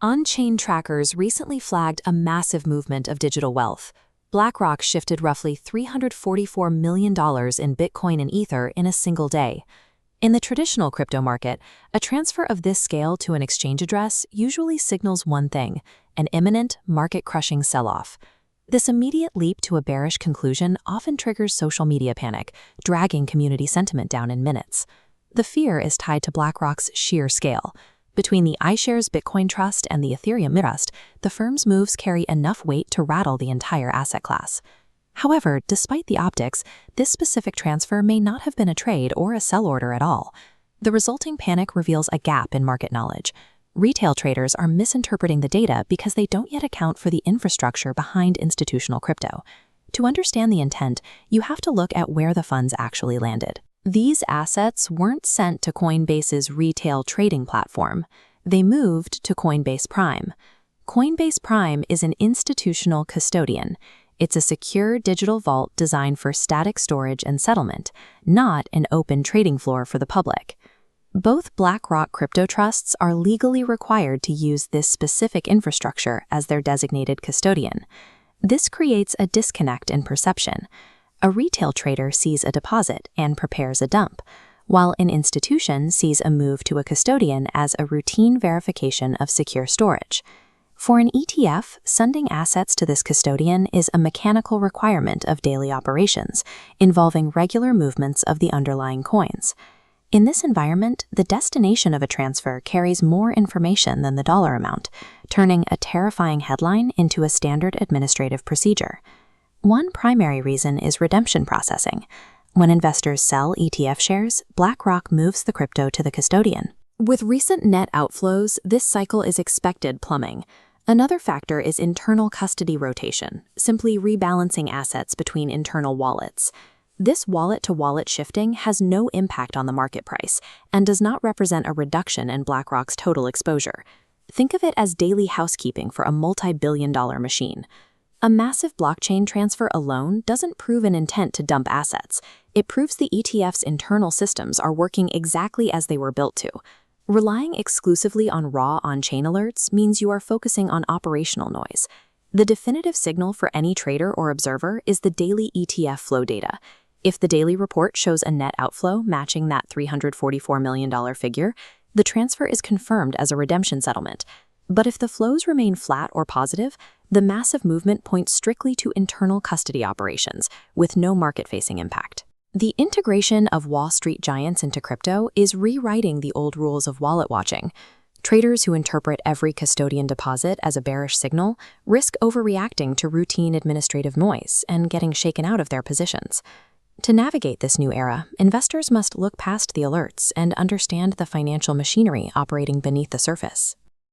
On-chain trackers recently flagged a massive movement of digital wealth. BlackRock shifted roughly $344 million in Bitcoin and Ether in a single day. In the traditional crypto market, a transfer of this scale to an exchange address usually signals one thing: an imminent, market-crushing sell-off. This immediate leap to a bearish conclusion often triggers social media panic, dragging community sentiment down in minutes. The fear is tied to BlackRock's sheer scale. Between the iShares Bitcoin Trust and the Ethereum Trust, the firm's moves carry enough weight to rattle the entire asset class. However, despite the optics, this specific transfer may not have been a trade or a sell order at all. The resulting panic reveals a gap in market knowledge. Retail traders are misinterpreting the data because they don't yet account for the infrastructure behind institutional crypto. To understand the intent, you have to look at where the funds actually landed. These assets weren't sent to Coinbase's retail trading platform. They moved to Coinbase Prime. Coinbase Prime is an institutional custodian. It's a secure digital vault designed for static storage and settlement, not an open trading floor for the public. Both BlackRock crypto trusts are legally required to use this specific infrastructure as their designated custodian. This creates a disconnect in perception. A retail trader sees a deposit and prepares a dump, while an institution sees a move to a custodian as a routine verification of secure storage. For an ETF, sending assets to this custodian is a mechanical requirement of daily operations, involving regular movements of the underlying coins. In this environment, the destination of a transfer carries more information than the dollar amount, turning a terrifying headline into a standard administrative procedure. One primary reason is redemption processing. When investors sell ETF shares, BlackRock moves the crypto to the custodian. With recent net outflows, this cycle is expected plumbing. Another factor is internal custody rotation, simply rebalancing assets between internal wallets. This wallet-to-wallet shifting has no impact on the market price and does not represent a reduction in BlackRock's total exposure. Think of it as daily housekeeping for a multi-billion-dollar machine. A massive blockchain transfer alone doesn't prove an intent to dump assets. It proves the ETF's internal systems are working exactly as they were built to. Relying exclusively on raw on-chain alerts means you are focusing on operational noise. The definitive signal for any trader or observer is the daily ETF flow data. If the daily report shows a net outflow matching that $344 million figure, the transfer is confirmed as a redemption settlement. But if the flows remain flat or positive, the massive movement points strictly to internal custody operations, with no market-facing impact. The integration of Wall Street giants into crypto is rewriting the old rules of wallet watching. Traders who interpret every custodian deposit as a bearish signal risk overreacting to routine administrative noise and getting shaken out of their positions. To navigate this new era, investors must look past the alerts and understand the financial machinery operating beneath the surface.